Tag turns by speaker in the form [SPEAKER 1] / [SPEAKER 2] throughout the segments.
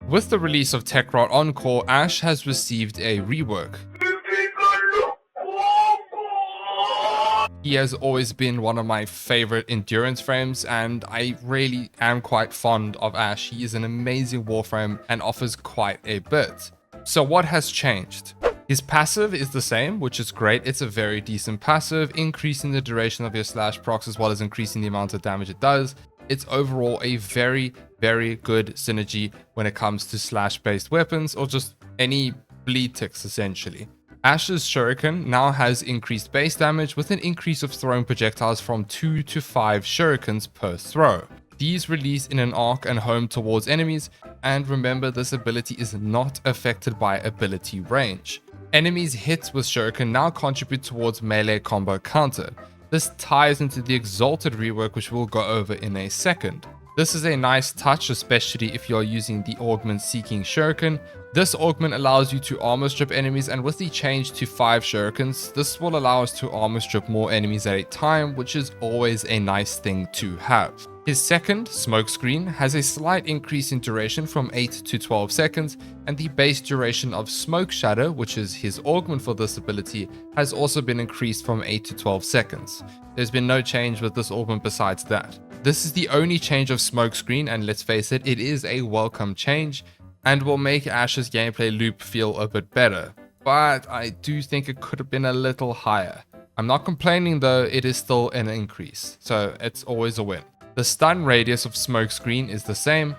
[SPEAKER 1] With the release of Techrot Encore, Ash has received a rework. He has always been one of my favorite endurance frames, and I really am quite fond of Ash. He is an amazing Warframe and offers quite a bit. So what has changed? His passive is the same, which is great. It's a very decent passive, increasing the duration of your slash procs as well as increasing the amount of damage it does. It's overall a very, very good synergy when it comes to slash-based weapons or just any bleed ticks essentially. Ash's Shuriken now has increased base damage with an increase of throwing projectiles from 2 to 5 Shurikens per throw. These release in an arc and home towards enemies, and remember this ability is not affected by ability range. Enemies hit with Shuriken now contribute towards melee combo counter. This ties into the Exalted rework, which we'll go over in a second. This is a nice touch, especially if you're using the augment seeking Shuriken. This augment allows you to armor strip enemies, and with the change to 5 Shurikens, this will allow us to armor strip more enemies at a time, which is always a nice thing to have. His second, Smokescreen, has a slight increase in duration from 8 to 12 seconds, and the base duration of Smoke Shadow, which is his augment for this ability, has also been increased from 8 to 12 seconds. There's been no change with this augment besides that. This is the only change of Smokescreen, and let's face it, it is a welcome change, and will make Ash's gameplay loop feel a bit better. But I do think it could have been a little higher. I'm not complaining though, it is still an increase, so it's always a win. The stun radius of Smokescreen is the same,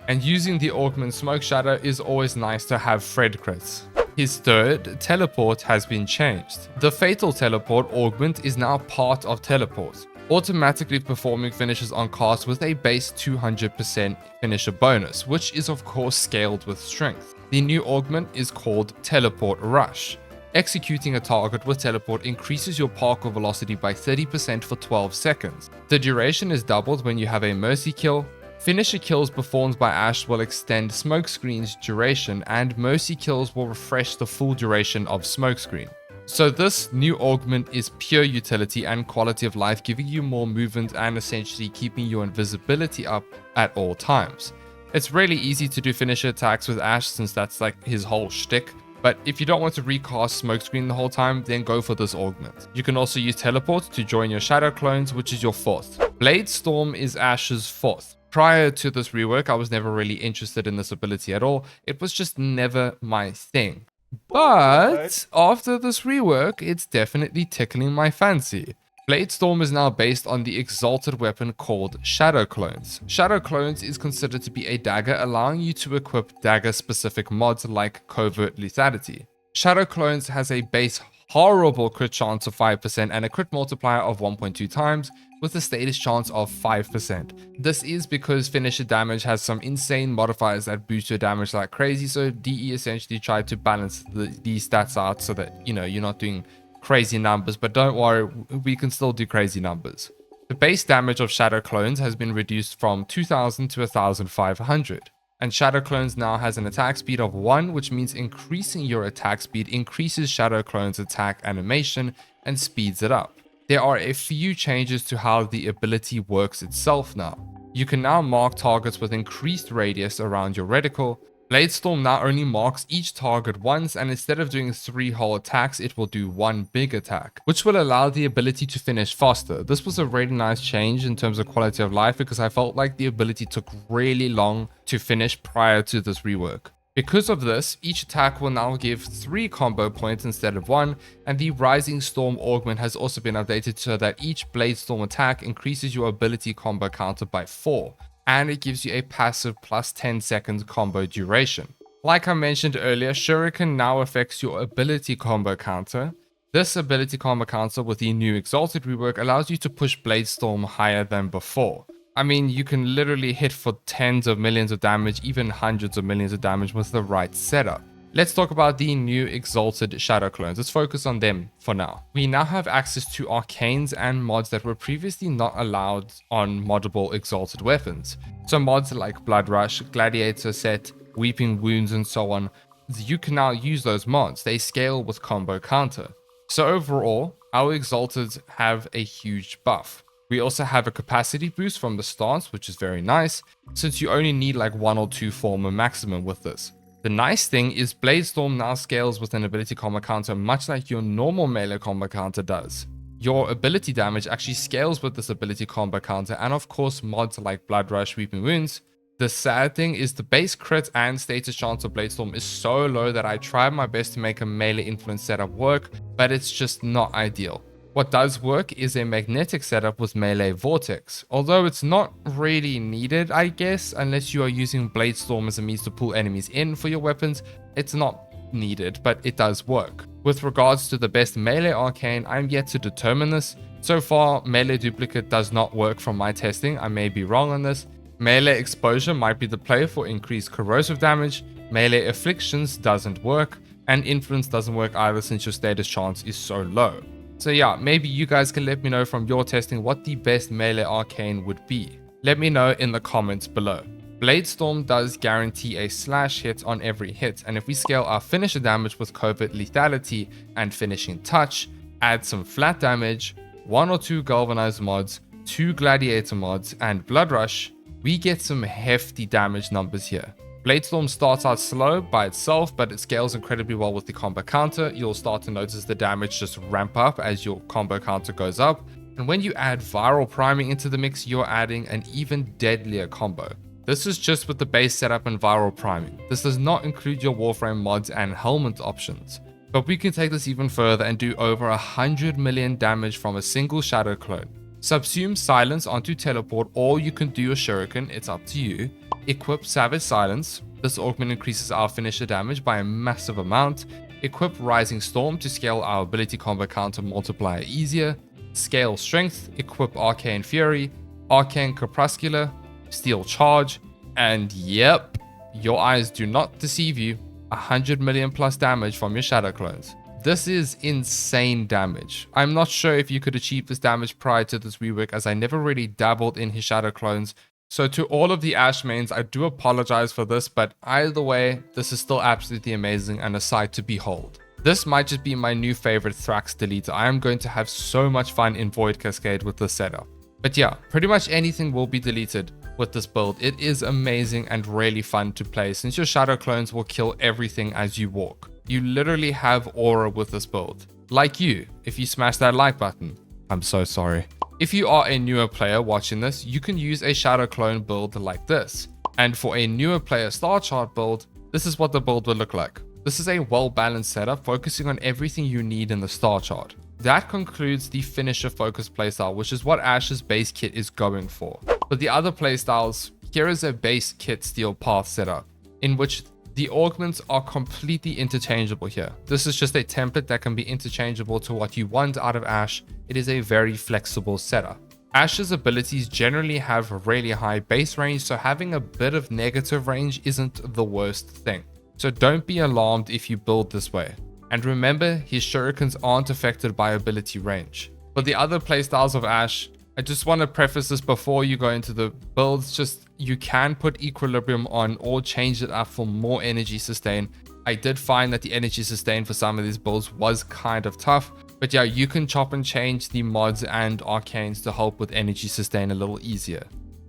[SPEAKER 1] and using the augment Smoke Shadow is always nice to have Fred crits. His third, Teleport, has been changed. The Fatal Teleport augment is now part of Teleport, automatically performing finishes on cast with a base 200% finisher bonus, which is of course scaled with strength. The new augment is called Teleport Rush. Executing a target with teleport increases your parkour velocity by 30% for 12 seconds. The duration is doubled when you have a mercy kill. Finisher kills performed by Ash will extend Smokescreen's duration, and mercy kills will refresh the full duration of Smokescreen. So this new augment is pure utility and quality of life, giving you more movement and essentially keeping your invisibility up at all times. It's really easy to do finisher attacks with Ash since that's like his whole shtick. But if you don't want to recast Smokescreen the whole time, then go for this augment. You can also use Teleport to join your Shadow Clones, which is your fourth. Bladestorm is Ash's fourth. Prior to this rework, I was never really interested in this ability at all. It was just never my thing. But after this rework, it's definitely tickling my fancy. Bladestorm is now based on the Exalted weapon called Shadow Clones. Shadow Clones is considered to be a dagger, allowing you to equip dagger-specific mods like Covert Lethality. Shadow Clones has a base horrible crit chance of 5% and a crit multiplier of 1.2 times, with a status chance of 5%. This is because finisher damage has some insane modifiers that boost your damage like crazy, so DE essentially tried to balance these stats out so that, you're not doing crazy numbers, but don't worry, we can still do crazy numbers. The base damage of Shadow Clones has been reduced from 2000 to 1500, and Shadow Clones now has an attack speed of 1, which means increasing your attack speed increases Shadow Clones' attack animation and speeds it up. There are a few changes to how the ability works itself now. You can now mark targets with increased radius around your reticle. Bladestorm now only marks each target once, and instead of doing 3 whole attacks, it will do 1 big attack, which will allow the ability to finish faster. This was a really nice change in terms of quality of life because I felt like the ability took really long to finish prior to this rework. Because of this, each attack will now give 3 combo points instead of 1, and the Rising Storm augment has also been updated so that each Bladestorm attack increases your ability combo counter by 4. And it gives you a passive plus 10 seconds combo duration. Like I mentioned earlier, Shuriken now affects your ability combo counter. This ability combo counter with the new Exalted rework allows you to push Bladestorm higher than before. I mean, you can literally hit for tens of millions of damage, even hundreds of millions of damage with the right setup. Let's talk about the new Exalted Shadow Clones. Let's focus on them for now. We now have access to arcanes and mods that were previously not allowed on moddable Exalted weapons. So mods like Blood Rush, Gladiator Set, Weeping Wounds, and so on. You can now use those mods. They scale with combo counter. So overall, our Exalted have a huge buff. We also have a capacity boost from the stance, which is very nice, since you only need like 1 or 2 form a maximum with this. The nice thing is Bladestorm now scales with an ability combo counter much like your normal melee combo counter does. Your ability damage actually scales with this ability combo counter, and of course mods like Blood Rush, Weeping Wounds. The sad thing is the base crit and status chance of Bladestorm is so low that I tried my best to make a melee influence setup work, but it's just not ideal. What does work is a magnetic setup with melee vortex, although it's not really needed, I guess, unless you are using Bladestorm as a means to pull enemies in for your weapons. It's not needed, but it does work. With regards to the best melee arcane, I'm yet to determine this. So far, melee duplicate does not work from my testing. I may be wrong on this. Melee exposure might be the play for increased corrosive damage. Melee afflictions doesn't work, and influence doesn't work either since your status chance is so low. So yeah, maybe you guys can let me know from your testing what the best melee arcane would be. Let me know in the comments below. Bladestorm does guarantee a slash hit on every hit, and if we scale our finisher damage with covert lethality and finishing touch, add some flat damage, 1 or 2 galvanized mods, 2 gladiator mods, and blood rush, we get some hefty damage numbers here. Bladestorm starts out slow by itself, but it scales incredibly well with the combo counter. You'll start to notice the damage just ramp up as your combo counter goes up. And when you add viral priming into the mix, you're adding an even deadlier combo. This is just with the base setup and viral priming. This does not include your Warframe mods and Helminth options. But we can take this even further and do over 100 million damage from a single shadow clone. Subsume Silence onto Teleport, or you can do your Shuriken, it's up to you. Equip Savage Silence. This augment increases our finisher damage by a massive amount. Equip Rising Storm to scale our ability combo counter multiplier easier. Scale Strength. Equip Arcane Fury, Arcane Crepuscular, Steel Charge, and yep, your eyes do not deceive you, 100 million plus damage from your shadow clones. This is insane damage. I'm not sure if you could achieve this damage prior to this rework, as I never really dabbled in his shadow clones. So to all of the Ashe mains, I do apologize for this, but either way, this is still absolutely amazing and a sight to behold. This might just be my new favorite Thrax deleter. I am going to have so much fun in Void Cascade with this setup. But yeah, pretty much anything will be deleted with this build. It is amazing and really fun to play since your shadow clones will kill everything as you walk. You literally have aura with this build. Like you, if you smash that like button. I'm so sorry. If you are a newer player watching this, you can use a shadow clone build like this. And for a newer player star chart build, this is what the build would look like. This is a well-balanced setup focusing on everything you need in the star chart. That concludes the finisher focused playstyle, which is what Ashe's base kit is going for. For the other playstyles, here is a base kit steel path setup, in which the augments are completely interchangeable here. This is just a template that can be interchangeable to what you want out of Ashe. It is a very flexible setup. Ashe's abilities generally have really high base range, so having a bit of negative range isn't the worst thing. So don't be alarmed if you build this way. And remember, his shurikens aren't affected by ability range. For the other playstyles of Ashe, I just want to preface this before you go into the builds, just you can put equilibrium on or change it up for more energy sustain. I did find that the energy sustain for some of these builds was kind of tough, but yeah, you can chop and change the mods and arcanes to help with energy sustain a little easier.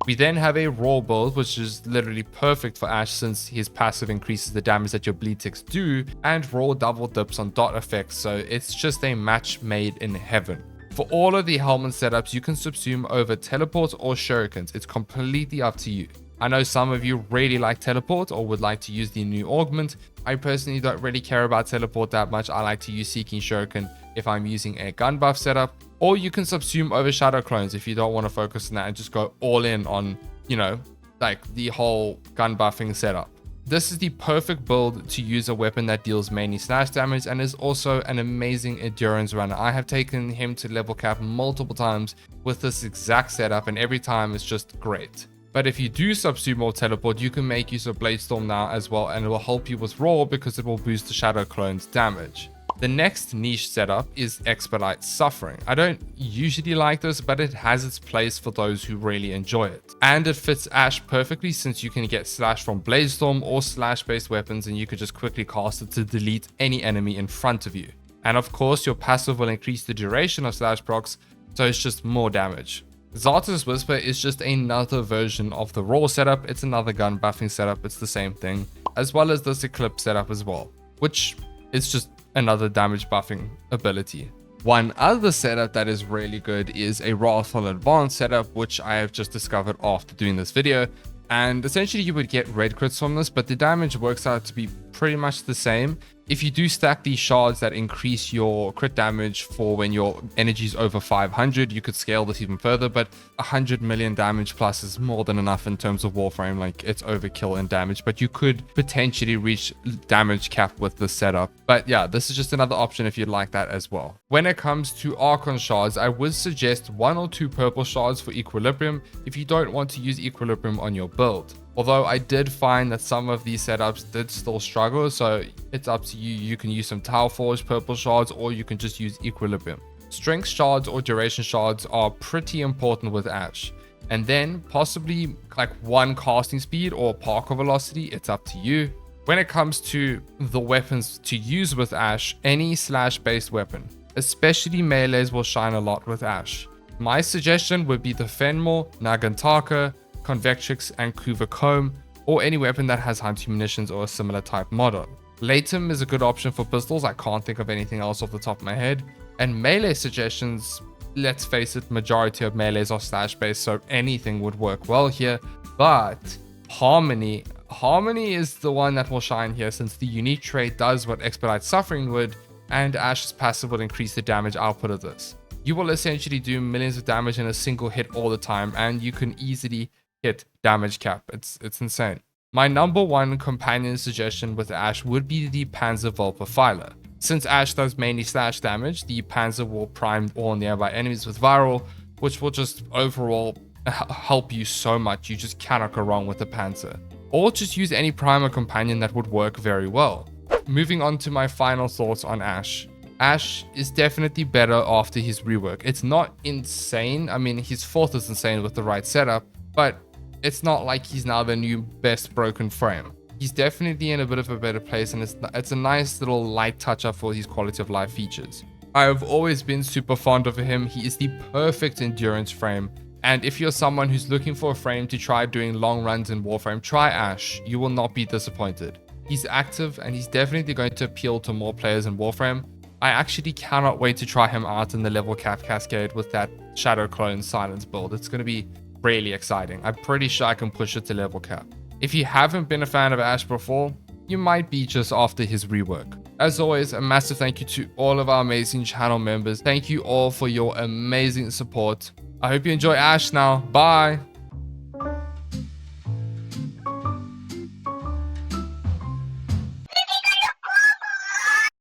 [SPEAKER 1] We then have a raw build, which is literally perfect for Ashe since his passive increases the damage that your bleed ticks do, and raw double dips on dot effects, so it's just a match made in heaven. For all of the Helminth setups, you can subsume over teleports or shurikens. It's completely up to you. I know some of you really like teleport or would like to use the new augment. I personally don't really care about teleport that much. I like to use Seeking Shuriken if I'm using a gun buff setup. Or you can subsume over shadow clones if you don't want to focus on that and just go all in on, you know, like the whole gun buffing setup. This is the perfect build to use a weapon that deals mainly slash damage and is also an amazing endurance runner. I have taken him to level cap multiple times with this exact setup, and every time it's just great. But if you do subsume or teleport, you can make use of Bladestorm now as well, and it will help you with raw because it will boost the shadow clone's damage. The next niche setup is Expedite Suffering. I don't usually like this, but it has its place for those who really enjoy it. And it fits Ashe perfectly since you can get slash from Bladestorm or slash based weapons, and you can just quickly cast it to delete any enemy in front of you. And of course, your passive will increase the duration of slash procs, so it's just more damage. Zarta's Whisper is just another version of the raw setup. It's another gun buffing setup. It's the same thing, as well as this Eclipse setup as well, which is just another damage buffing ability. One other setup that is really good is a Wrathful Advanced setup, which I have just discovered after doing this video. And essentially you would get red crits from this, but the damage works out to be pretty much the same. If you do stack these shards that increase your crit damage for when your energy is over 500, you could scale this even further, but 100 million damage plus is more than enough in terms of Warframe. Like, it's overkill in damage, but you could potentially reach damage cap with this setup. But yeah, this is just another option if you'd like that as well. When it comes to Archon shards, I would suggest 1 or 2 purple shards for Equilibrium if you don't want to use Equilibrium on your build. Although I did find that some of these setups did still struggle, so it's up to you. You can use some Tau Forge purple shards, or you can just use Equilibrium. Strength shards or duration shards are pretty important with Ash. And then possibly like 1 casting speed or parkour velocity, it's up to you. When it comes to the weapons to use with Ash, any slash based weapon, especially melees, will shine a lot with Ash. My suggestion would be the Fenmore, Nagantaka, Convectrix, and Kuva Comb, or any weapon that has hunting munitions or a similar type mod-on. Latum is a good option for pistols. I can't think of anything else off the top of my head. And melee suggestions, let's face it, majority of melees are slash based, so anything would work well here. But Harmony is the one that will shine here, since the unique trait does what Expedite Suffering would, and Ash's passive will increase the damage output of this. You will essentially do millions of damage in a single hit all the time, and you can easily hit damage cap. It's insane. My number 1 companion suggestion with Ash would be the Panzer Vulperfiler. Since Ash does mainly slash damage, the Panzer will prime all nearby enemies with Viral, which will just overall help you so much. You just cannot go wrong with the Panzer. Or just use any primer companion that would work very well. Moving on to my final thoughts on Ash. Ash is definitely better after his rework. It's not insane. I mean, his 4th is insane with the right setup, but it's not like he's now the new best broken frame. He's definitely in a bit of a better place, and it's a nice little light touch up for his quality of life features. I have always been super fond of him. He is the perfect endurance frame. And if you're someone who's looking for a frame to try doing long runs in Warframe, try Ash. You will not be disappointed. He's active, and he's definitely going to appeal to more players in Warframe. I actually cannot wait to try him out in the level cap cascade with that Shadow Clone Silence build. It's going to be really exciting. I'm pretty sure I can push it to level cap. If you haven't been a fan of Ash before, you might be just after his rework. As always, a massive thank you to all of our amazing channel members. Thank you all for your amazing support. I hope you enjoy Ash now. Bye!